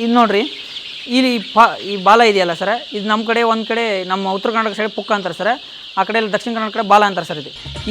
ಇದು ನೋಡ್ರಿ ಇಲ್ಲಿ ಈ ಬಾಲ ಇದೆಯಲ್ಲ ಸರ್, ಇದು ನಮ್ಮ ಕಡೆ ಒಂದು ಕಡೆ ನಮ್ಮ ಉತ್ತರ ಕರ್ನಾಟಕ ಸೈಡ್ ಪುಕ್ಕ ಅಂತಾರೆ ಸರ್, ಆ ಕಡೆ ದಕ್ಷಿಣ ಕನ್ನಡ ಕಡೆ ಬಾಲ ಅಂತಾರೆ ಸರ್.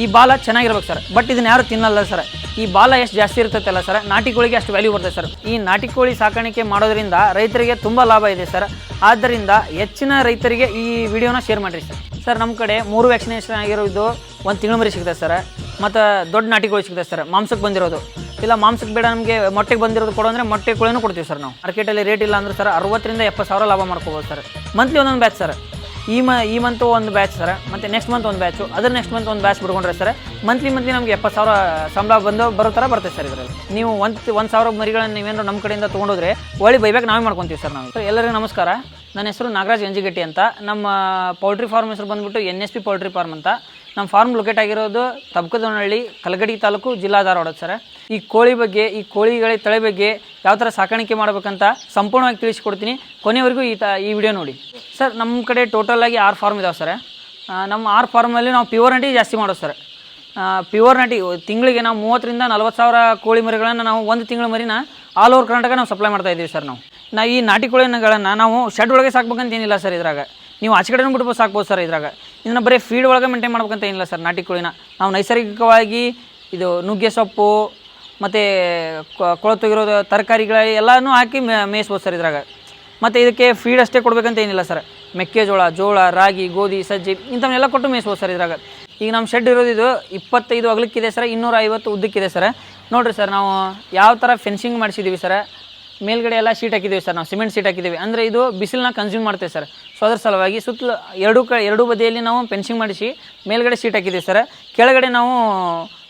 ಈ ಬಾಲ ಚೆನ್ನಾಗಿರ್ಬೇಕು ಸರ್, ಬಟ್ ಇದನ್ನ ಯಾರು ತಿನ್ನಲ್ಲ ಸರ್. ಈ ಬಾಲ ಎಷ್ಟು ಜಾಸ್ತಿ ಇರ್ತೈತಲ್ಲ ಸರ್, ನಾಟಿ ಕೋಳಿಗೆ ಅಷ್ಟು ವ್ಯಾಲ್ಯೂ ಬರ್ತದೆ ಸರ್. ಈ ನಾಟಿ ಕೋಳಿ ಸಾಕಾಣಿಕೆ ಮಾಡೋದ್ರಿಂದ ರೈತರಿಗೆ ತುಂಬ ಲಾಭ ಇದೆ ಸರ್. ಆದ್ದರಿಂದ ಹೆಚ್ಚಿನ ರೈತರಿಗೆ ಈ ವಿಡಿಯೋನ ಶೇರ್ ಮಾಡಿರಿ ಸರ್. ಸರ್ ನಮ್ಮ ಕಡೆ 3 ವ್ಯಾಕ್ಸಿನೇಷನ್ ಆಗಿರೋದು 1 ತಿಂಗಳು ಮರಿ ಸಿಗ್ತದೆ ಸರ್, ಮತ್ತು ದೊಡ್ಡ ನಾಟಿ ಕೋಳಿ ಸಿಗ್ತದೆ ಸರ್. ಮಾಂಸಕ್ಕೆ ಬಂದಿರೋದು ಇಲ್ಲ, ಮಾಂಸಕ್ಕೆ ಬೇಡ ನಮಗೆ ಮೊಟ್ಟೆಗೆ ಬಂದಿರೋದು ಕೊಡು ಅಂದರೆ ಮೊಟ್ಟೆ ಕೋಳಿನೂ ಕೊಡ್ತೀವಿ ಸರ್. ನಾವು ಮಾರ್ಕೆಟಲ್ಲಿ ರೇಟ್ ಇಲ್ಲ ಅಂದ್ರೆ ಸರ್ 60 ರಿಂದ 70 ಸಾವಿರ ಲಾಭ ಮಾಡ್ಕೋಬೋದು ಸರ್. ಮಂತ್ಲಿ ಒಂದೊಂದು ಬ್ಯಾಚ್ ಸರ್. ಈ ಮಂತು ಒಂದು ಬ್ಯಾಚ್ ಸರ್, ಮತ್ತು ನೆಕ್ಸ್ಟ್ ಮಂತ್ ಒಂದು ಬ್ಯಾಚು, ಅದರ ನೆಕ್ಸ್ಟ್ ಮಂತ್ ಒಂದು ಬ್ಯಾಚ್ ಬಿಡ್ಕೊಂಡ್ರೆ ಸರ್ ಮಂತ್ಲಿ ನಮಗೆ 70 ಸಾವಿರ ಸಂಬಳ ಬರೋ ಥರ ಬರ್ತದೆ ಸರ್. ಇದರಲ್ಲಿ ನೀವು 1,000 ಮರಿಗಳನ್ನು ನೀವೇನಾದ್ರು ನಮ್ಮ ಕಡೆಯಿಂದ ತೊಗೊಂಡೋದ್ರೆ ಒಳ್ಳೆ ಬೈಬ್ಯಾಕ್ ನಾವೇ ಮಾಡ್ಕೊತೀವಿ ಸರ್. ನಾವು ಎಲ್ಲರಿಗೂ ನಮಸ್ಕಾರ. ನನ್ನ ಹೆಸರು ನಾಗರಾಜ್ ಎಂಜಿಗಟ್ಟಿ ಅಂತ. ನಮ್ಮ ಪೌಲ್ಟ್ರಿ ಫಾರ್ಮ್ ಹೆಸರು ಬಂದುಬಿಟ್ಟು NSP ಪೌಲ್ಟ್ರಿ ಫಾರ್ಮ್ ಅಂತ. ನಮ್ಮ ಫಾರ್ಮ್ ಲೊಕೇಟ್ ಆಗಿರೋದು ತಬಕದನಹಳ್ಳಿ, ಕಲಗಡಿ ತಾಲೂಕು, ಜಿಲ್ಲಾ ಧಾರವಾಡ ಸರ್. ಈ ಕೋಳಿ ಬಗ್ಗೆ, ಈ ಕೋಳಿಗಳ ತಳಿ ಬಗ್ಗೆ ಯಾವ ಥರ ಸಾಕಾಣಿಕೆ ಮಾಡ್ಬೇಕಂತ ಸಂಪೂರ್ಣವಾಗಿ ತಿಳಿಸ್ಕೊಡ್ತೀನಿ. ಕೊನೆವರೆಗೂ ಈ ವಿಡಿಯೋ ನೋಡಿ ಸರ್. ನಮ್ಮ ಕಡೆ ಟೋಟಲಾಗಿ 6 ಫಾರ್ಮ್ ಇದಾವೆ ಸರ್. ನಮ್ಮ 6 ಫಾರ್ಮಲ್ಲಿ ನಾವು ಪ್ಯೂರ್ ನಾಟಿ ಜಾಸ್ತಿ ಮಾಡೋದು ಸರ್. ಪ್ಯೂರ್ ನಾಟಿ ತಿಂಗಳಿಗೆ ನಾವು 30 ರಿಂದ 40 ಸಾವಿರ ಕೋಳಿ ಮರಿಗಳನ್ನು ನಾವು 1 ತಿಂಗಳ ಮರಿನ ಆಲ್ ಓವರ್ ಕರ್ನಾಟಕ ನಾವು ಸಪ್ಲೈ ಮಾಡ್ತಾ ಇದ್ದೀವಿ ಸರ್. ನಾವು ಈ ನಾಟಿ ಕೋಳಿಗಳನ್ನು ನಾವು ಶೆಡ್ ಒಳಗೆ ಸಾಕ್ಬೇಕಂತ ಏನಿಲ್ಲ ಸರ್. ಇದ್ರಾಗ ನೀವು ಆಚೆ ಕಡೆನೂ ಬಿಟ್ಬೋದು, ಸಾಕ್ಬೋದು ಸರ್. ಇದ್ರಾಗ ಇದನ್ನು ಬರೀ ಫೀಡ್ ಒಳಗೆ ಮೇಂಟೈನ್ ಮಾಡ್ಬೇಕಂತ ಏನಿಲ್ಲ ಸರ್. ನಾಟಿ ಕೋಳಿನ ನಾವು ನೈಸರ್ಗಿಕವಾಗಿ ಇದು ನುಗ್ಗೆ ಸೊಪ್ಪು ಮತ್ತು ಕೊಳತೋಗಿರೋ ತರಕಾರಿಗಳ ಎಲ್ಲನೂ ಹಾಕಿ ಮೇಯಿಸ್ಬೋದು ಸರ್ ಇದ್ರಾಗ. ಮತ್ತು ಇದಕ್ಕೆ ಫೀಡ್ ಅಷ್ಟೇ ಕೊಡಬೇಕಂತ ಏನಿಲ್ಲ ಸರ್. ಮೆಕ್ಕೆಜೋಳ, ಜೋಳ, ರಾಗಿ, ಗೋಧಿ, ಸಜ್ಜಿ ಇಂಥವನ್ನೆಲ್ಲ ಕೊಟ್ಟು ಮೇಯಿಸ್ಬೋದು ಸರ್ ಇದ್ರಾಗ. ಈಗ ನಮ್ಮ ಶೆಡ್ ಇರೋದು ಇದು 25 ಅಗಲಕ್ಕಿದೆ ಸರ್, 250 ಉದ್ದಕ್ಕಿದೆ ಸರ್. ನೋಡಿರಿ ಸರ್, ನಾವು ಯಾವ ಥರ ಫೆನ್ಸಿಂಗ್ ಮಾಡಿಸಿದ್ದೀವಿ ಸರ್. ಮೇಲ್ಗಡೆ ಎಲ್ಲ ಶೀಟ್ ಹಾಕಿದ್ದೀವಿ ಸರ್, ನಾವು ಸಿಮೆಂಟ್ ಶೀಟ್ ಹಾಕಿದ್ದೀವಿ. ಅಂದರೆ ಇದು ಬಿಸಿಲನ್ನ ಕನ್ಸ್ಯೂಮ್ ಮಾಡ್ತೇವೆ ಸರ್. ಸೊ ಅದ್ರ ಸಲುವಾಗಿ ಸುತ್ತಲೂ ಎರಡೂ ಬದಿಯಲ್ಲಿ ನಾವು ಫೆನ್ಸಿಂಗ್ ಮಾಡಿಸಿ ಮೇಲ್ಗಡೆ ಶೀಟ್ ಹಾಕಿದ್ದೀವಿ ಸರ್. ಕೆಳಗಡೆ ನಾವು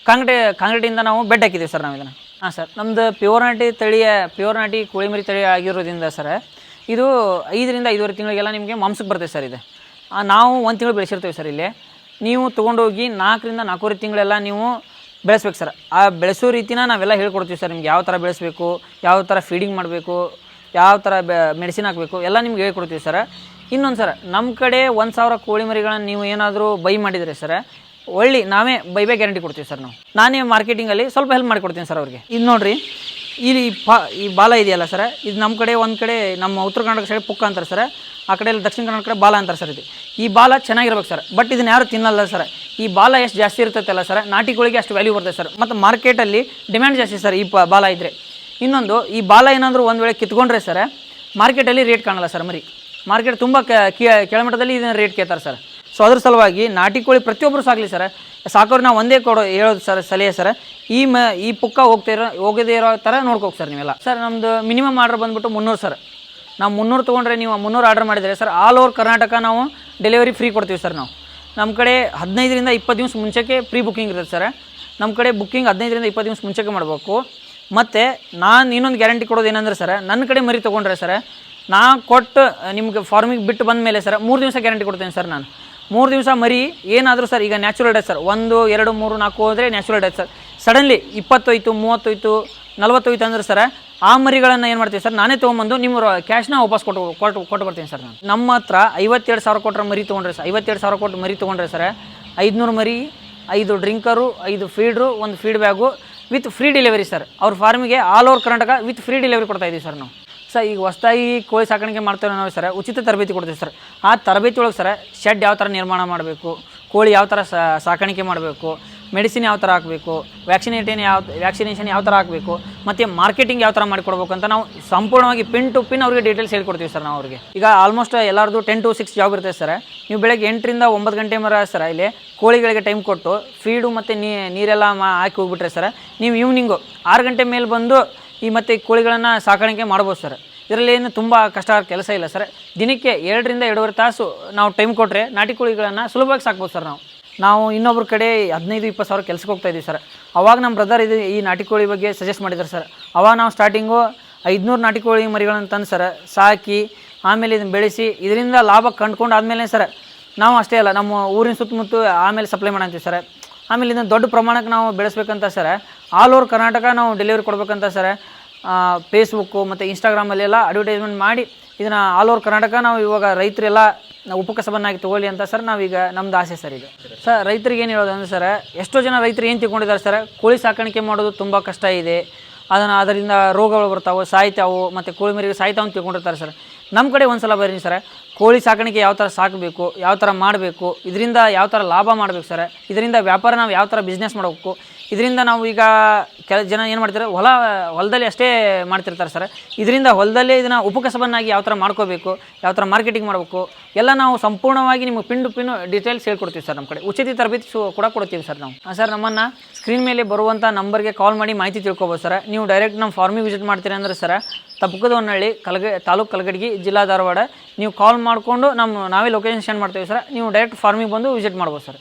ಕಾಂಕ್ರೀಟಿಂದ ನಾವು ಬೆಡ್ ಹಾಕಿದ್ದೀವಿ ಸರ್ ನಾವು ಇದನ್ನು. ಹಾಂ ಸರ್, ನಮ್ಮದು ಪ್ಯೂರ್ ನಾಟಿ ಕೋಳಿ ಮರಿ ತಳಿ ಆಗಿರೋದ್ರಿಂದ ಸರ್ ಇದು 5 ರಿಂದ 5.5 ತಿಂಗಳಿಗೆಲ್ಲ ನಿಮಗೆ ಮಾಂಸಕ್ಕೆ ಬರ್ತದೆ ಸರ್. ಇದು ನಾವು 1 ತಿಂಗಳು ಬೆಳೆಸಿರ್ತೀವಿ ಸರ್. ಇಲ್ಲಿ ನೀವು ತೊಗೊಂಡೋಗಿ 4 ರಿಂದ 4.5 ತಿಂಗಳೆಲ್ಲ ನೀವು ಬೆಳೆಸ್ಬೇಕು ಸರ್. ಆ ಬೆಳೆಸೋ ರೀತಿನ ನಾವೆಲ್ಲ ಹೇಳ್ಕೊಡ್ತೀವಿ ಸರ್. ನಿಮ್ಗೆ ಯಾವ ಥರ ಬೆಳೆಸಬೇಕು, ಯಾವ ಥರ ಫೀಡಿಂಗ್ ಮಾಡಬೇಕು, ಯಾವ ಥರ ಮೆಡಿಸಿನ್ ಹಾಕಬೇಕು ಎಲ್ಲ ನಿಮ್ಗೆ ಹೇಳ್ಕೊಡ್ತೀವಿ ಸರ್. ಇನ್ನೊಂದು ಸರ್, ನಮ್ಮ ಕಡೆ 1,000 ಕೋಳಿ ಮರಿಗಳನ್ನು ನೀವು ಏನಾದರೂ ಬೈ ಮಾಡಿದರೆ ಸರ್ ನಾವೇ ಬೈಬ್ಯಾಕ್ ಗ್ಯಾರಂಟಿ ಕೊಡ್ತೀವಿ ಸರ್. ನಾನೇ ಮಾರ್ಕೆಟಿಂಗಲ್ಲಿ ಸ್ವಲ್ಪ ಹೆಲ್ಪ್ ಮಾಡಿಕೊಡ್ತೀನಿ ಸರ್ ಅವ್ರಿಗೆ. ಇದು ನೋಡಿರಿ, ಇಲ್ಲಿ ಈ ಬಾಲ ಇದೆಯಲ್ಲ ಸರ್, ಇದು ನಮ್ಮ ಕಡೆ ಒಂದು ಕಡೆ ನಮ್ಮ ಉತ್ತರ ಕರ್ನಾಟಕ ಸೈಡ್ ಪುಕ್ಕ ಅಂತಾರೆ ಸರ್, ಆ ಕಡೆ ದಕ್ಷಿಣ ಕನ್ನಡ ಕಡೆ ಬಾಲ ಅಂತಾರೆ ಸರ್. ಈ ಬಾಲ ಚೆನ್ನಾಗಿರ್ಬೇಕು ಸರ್, ಬಟ್ ಇದನ್ನ ಯಾರು ತಿನ್ನಲ್ಲ ಸರ್. ಈ ಬಾಲ ಎಷ್ಟು ಜಾಸ್ತಿ ಇರ್ತೈತಲ್ಲ ಸರ್, ನಾಟಿ ಕೋಳಿಗೆ ಅಷ್ಟು ವ್ಯಾಲ್ಯೂ ಬರ್ತದೆ ಸರ್. ಮತ್ತು ಮಾರ್ಕೆಟಲ್ಲಿ ಡಿಮ್ಯಾಂಡ್ ಜಾಸ್ತಿ ಸರ್ ಈ ಬಾಲ ಇದ್ದರೆ. ಇನ್ನೊಂದು, ಈ ಬಾಲ ಏನಾದರೂ ಒಂದು ವೇಳೆ ಕಿತ್ಕೊಂಡ್ರೆ ಸರ್ ಮಾರ್ಕೆಟಲ್ಲಿ ರೇಟ್ ಕಾಣಲ್ಲ ಸರ್. ಮಾರ್ಕೆಟ್ ತುಂಬ ಕೆಳಮಟ್ಟದಲ್ಲಿ ಇದನ್ನು ರೇಟ್ ಕೇಳ್ತಾರೆ ಸರ್. ಸೊ ಅದ್ರ ಸಲುವಾಗಿ ನಾಟಿ ಕೋಳಿ ಪ್ರತಿಯೊಬ್ಬರು ಸಾಕಲಿ ಸರ್. ಸಾಕೋರು ನಾವು ಒಂದೇ ಹೇಳೋದು ಸರ್ ಸಲಹೆ ಸರ್, ಈ ಪುಕ್ಕ ಹೋಗದೇ ಇರೋ ಥರ ನೋಡ್ಕೋಗಿ ಸರ್ ನೀವೆಲ್ಲ. ಸರ್ ನಮ್ಮದು ಮಿನಿಮಮ್ ಆರ್ಡರ್ ಬಂದುಬಿಟ್ಟು 300 ಸರ್. ನಾವು 300 ತೊಗೊಂಡ್ರೆ ನೀವು 300 ಆರ್ಡರ್ ಮಾಡಿದರೆ ಸರ್ ಆಲ್ ಓವರ್ ಕರ್ನಾಟಕ ನಾವು ಡೆಲಿವರಿ ಫ್ರೀ ಕೊಡ್ತೀವಿ ಸರ್. ನಮ್ಮ ಕಡೆ 15 ರಿಂದ 20 ದಿವಸ ಮುಂಚೆಗೆ ಪ್ರೀ ಬುಕ್ಕಿಂಗ್ ಇರುತ್ತೆ ಸರ್. ನಮ್ಮ ಕಡೆ ಬುಕ್ಕಿಂಗ್ 15 ರಿಂದ 20 ದಿವಸ ಮುಂಚೆಗೆ ಮಾಡಬೇಕು. ಮತ್ತು ನಾನು ಇನ್ನೊಂದು ಗ್ಯಾರಂಟಿ ಕೊಡೋದು ಏನಂದ್ರೆ ಸರ್, ನನ್ನ ಕಡೆ ಮರಿ ತೊಗೊಂಡ್ರೆ ಸರ್ ಕೊಟ್ಟು ನಿಮ್ಗೆ ಫಾರ್ಮಿಗೆ ಬಿಟ್ಟು ಬಂದ ಮೇಲೆ ಸರ್ 3 ದಿವಸ ಗ್ಯಾರಂಟಿ ಕೊಡ್ತೇನೆ ಸರ್. ನಾನು 3 ದಿವಸ ಮರಿ ಏನಾದರೂ ಸರ್, ಈಗ ನ್ಯಾಚುರಲ್ ಡೆತ್ ಸರ್, 1, 2, 3, 4 ಹೋದರೆ ನ್ಯಾಚುರಲ್ ಡೆತ್ ಸರ್. ಸಡನ್ಲಿ 20 ಹೋಯ್ತು, 30 ಹೋಯ್ತು, 40 ಹೋಯ್ತು ಅಂದ್ರೆ ಸರ್ ಆ ಮರಿಗಳನ್ನು ಏನು ಮಾಡ್ತೀವಿ ಸರ್, ನಾನೇ ತೊಗೊಂಬಂದು ನಿಮ್ಮ ಕ್ಯಾಶ್ನ ವಾಪಸ್ ಕೊಟ್ಟು ಬರ್ತೀನಿ ಸರ್. ನಮ್ಮ ಹತ್ರ 52 ಸಾವಿರ ಕೊಟ್ಟರೆ ಮರಿ ತೊಗೊಂಡ್ರೆ ಸರ್, 52 ಸಾವಿರ ಕೊಟ್ಟು ಮರಿ ತೊಗೊಂಡ್ರೆ ಸರ್ 500 ಮರಿ, 5 drinker, 5 feeder, 1 feed bag with free delivery sir. ಅವ್ರ ಫಾರ್ಮಿಗೆ all over Karnataka with free delivery ಕೊಡ್ತಾಯಿದ್ದೀವಿ ಸರ್ ನಾವು. ಸರ್ ಈಗ ಹೊಸದಾಗಿ ಕೋಳಿ ಸಾಕಾಣಿಕೆ ಮಾಡ್ತೇವೆ ನಾವು ಸರ್, ಉಚಿತ ತರಬೇತಿ ಕೊಡ್ತೀವಿ ಸರ್. ಆ ತರಬೇತಿ ಒಳಗೆ ಸರ್ ಶೆಡ್ ಯಾವ ಥರ ನಿರ್ಮಾಣ ಮಾಡಬೇಕು, ಕೋಳಿ ಯಾವ ಥರ ಸಾಕಾಣಿಕೆ ಮಾಡಬೇಕು, ಮೆಡಿಸಿನ್ ಯಾವ ಥರ ಹಾಕಬೇಕು, ವ್ಯಾಕ್ಸಿನೇಷನ್ ಯಾವ ಥರ ಹಾಕಬೇಕು, ಮತ್ತು ಮಾರ್ಕೆಟಿಂಗ್ ಯಾವ ಥರ ಮಾಡಿಕೊಡ್ಬೇಕು ಅಂತ ನಾವು ಸಂಪೂರ್ಣವಾಗಿ ಪಿನ್ ಟು ಪಿನ್ ಅವ್ರಿಗೆ ಡೀಟೇಲ್ಸ್ ಹೇಳ್ಕೊಡ್ತೀವಿ ಸರ್ ನಾವು ಅವ್ರಿಗೆ. ಈಗ ಆಲ್ಮೋಸ್ಟ್ ಎಲ್ಲರದು 10 to 6 ಜಾಬ್ ಇರ್ತದೆ ಸರ್. ನೀವು ಬೆಳಗ್ಗೆ 8 ರಿಂದ 9 ಗಂಟೆ ಮರ ಸರ್ ಇಲ್ಲಿ ಕೋಳಿಗಳಿಗೆ ಟೈಮ್ ಕೊಟ್ಟು ಫೀಡು ಮತ್ತು ನೀರೆಲ್ಲ ಹಾಕಿ ಹೋಗ್ಬಿಟ್ರೆ ಸರ್, ನೀವು ಈವ್ನಿಂಗು 6 ಗಂಟೆ ಮೇಲೆ ಬಂದು ಮತ್ತು ಕೋಳಿಗಳನ್ನು ಸಾಕಾಣಿಕೆ ಮಾಡ್ಬೋದು ಸರ್. ಇದರಲ್ಲಿ ಏನು ತುಂಬ ಕಷ್ಟ ಕೆಲಸ ಇಲ್ಲ ಸರ್. ದಿನಕ್ಕೆ 2 ರಿಂದ 2.5 ತಾಸು ನಾವು ಟೈಮ್ ಕೊಟ್ಟರೆ ನಾಟಿ ಕೋಳಿಗಳನ್ನು ಸುಲಭವಾಗಿ ಸಾಕ್ಬೋದು ಸರ್. ನಾವು ಇನ್ನೊಬ್ಬರ ಕಡೆ 15-20 ಸಾವಿರ ಕೆಲಸಕ್ಕೆ ಹೋಗ್ತಾಯಿದ್ದೀವಿ ಸರ್. ಅವಾಗ ನಮ್ಮ ಬ್ರದರ್ ಈ ನಾಟಿ ಕೋಳಿ ಬಗ್ಗೆ ಸಜೆಸ್ಟ್ ಮಾಡಿದ್ದಾರೆ ಸರ್. ಅವಾಗ ನಾವು ಸ್ಟಾರ್ಟಿಂಗು 500 ನಾಟಿ ಕೋಳಿ ಮರಿಗಳನ್ನು ತಂದು ಸರ್ ಸಾಕಿ, ಆಮೇಲೆ ಇದನ್ನು ಬೆಳೆಸಿ ಇದರಿಂದ ಲಾಭ ಕಂಡುಕೊಂಡು ಆದಮೇಲೆ ಸರ್ ನಾವು ಅಷ್ಟೇ ಅಲ್ಲ, ನಮ್ಮ ಊರಿನ ಸುತ್ತಮುತ್ತ ಆಮೇಲೆ ಸಪ್ಲೈ ಮಾಡಂತೀವಿ ಸರ್. ಆಮೇಲೆ ಇದನ್ನು ದೊಡ್ಡ ಪ್ರಮಾಣಕ್ಕೆ ನಾವು ಬೆಳೆಸ್ಬೇಕಂತ ಸರ್ ಆಲ್ ಓವರ್ ಕರ್ನಾಟಕ ನಾವು ಡೆಲಿವರಿ ಕೊಡಬೇಕಂತ ಸರ್ ಫೇಸ್ಬುಕ್ಕು ಮತ್ತು ಇನ್ಸ್ಟಾಗ್ರಾಮಲ್ಲೆಲ್ಲ ಅಡ್ವರ್ಟೈಸ್ಮೆಂಟ್ ಮಾಡಿ ಇದನ್ನು ಆಲ್ ಓವರ್ ಕರ್ನಾಟಕ ನಾವು ಇವಾಗ ರೈತರೆಲ್ಲ ಉಪಕಸಬನ್ನಾಗಿ ತೊಗೊಳ್ಳಿ ಅಂತ ಸರ್ ನಾವೀಗ ನಮ್ಮದು ಆಸೆ ಸರ್. ಈಗ ಸರ್ ರೈತರಿಗೆ ಏನು ಹೇಳೋದು ಅಂದರೆ ಸರ್, ಎಷ್ಟೋ ಜನ ರೈತರು ಏನು ತಿಳ್ಕೊಂಡಿದ್ದಾರೆ ಸರ್, ಕೋಳಿ ಸಾಕಾಣಿಕೆ ಮಾಡೋದು ತುಂಬ ಕಷ್ಟ ಇದೆ, ಅದರಿಂದ ರೋಗಗಳು ಬರ್ತಾವೆ, ಸಾಯ್ತಾವೆ, ಮತ್ತು ಕೋಳಿ ಮರಿಗೆ ಸಾಯ್ತಾವೆ ಅಂತ ತಿಳ್ಕೊಂಡಿರ್ತಾರೆ ಸರ್. ನಮ್ಮ ಕಡೆ ಒಂದು ಸಲ ಬರ್ರಿ ಸರ್, ಕೋಳಿ ಸಾಕಾಣಿಕೆ ಯಾವ ಥರ ಸಾಕಬೇಕು, ಯಾವ ಥರ ಮಾಡಬೇಕು, ಇದರಿಂದ ಯಾವ ಥರ ಲಾಭ ಮಾಡಬೇಕು ಸರ್, ಇದರಿಂದ ವ್ಯಾಪಾರ ನಾವು ಯಾವ ಥರ ಬಿಸ್ನೆಸ್ ಮಾಡಬೇಕು, ಇದರಿಂದ ನಾವು ಈಗ ಕೆಲ ಜನ ಏನು ಮಾಡ್ತಾರೆ ಹೊಲದಲ್ಲಿ ಅಷ್ಟೇ ಮಾಡ್ತಿರ್ತಾರೆ ಸರ್. ಇದರಿಂದ ಹೊಲದಲ್ಲೇ ಇದನ್ನು ಉಪಕಸಬನ್ನಾಗಿ ಯಾವ ಥರ ಮಾಡ್ಕೋಬೇಕು, ಯಾವ ಥರ ಮಾರ್ಕೆಟಿಂಗ್ ಮಾಡಬೇಕು ಎಲ್ಲ ನಾವು ಸಂಪೂರ್ಣವಾಗಿ ನಿಮಗೆ ಪಿನ್ ಡೀಟೇಲ್ಸ್ ಹೇಳ್ಕೊಡ್ತೀವಿ ಸರ್. ನಮ್ಮ ಕಡೆ ಉಚಿತ ತರಬೇತಿ ಕೂಡ ಕೊಡ್ತೀವಿ ಸರ್ ನಾವು. ಸರ್ ನಮ್ಮನ್ನು ಸ್ಕ್ರೀನ್ ಮೇಲೆ ಬರುವಂಥ ನಂಬರ್ಗೆ ಕಾಲ್ ಮಾಡಿ ಮಾಹಿತಿ ತಿಳ್ಕೊಬೋದು ಸರ್. ನೀವು ಡೈರೆಕ್ಟ್ ನಮ್ಮ ಫಾರ್ಮಿಗೆ ವಿಸಿಟ್ ಮಾಡ್ತೀರಿ ಅಂದರೆ ಸರ್, ತಪ್ಪಕದವನಹಳ್ಳಿ ತಾಲೂಕು ಕಲಗಡಗಿ, ಜಿಲ್ಲಾ ಧಾರವಾಡ. ನೀವು ಕಾಲ್ ಮಾಡಿಕೊಂಡು ನಾವೇ ಲೊಕೇಶನ್ ಸೆಂಡ್ ಮಾಡ್ತೀವಿ ಸರ್. ನೀವು ಡೈರೆಕ್ಟ್ ಫಾರ್ಮಿಗೆ ಬಂದು ವಿಸಿಟ್ ಮಾಡ್ಬೋದು ಸರ್.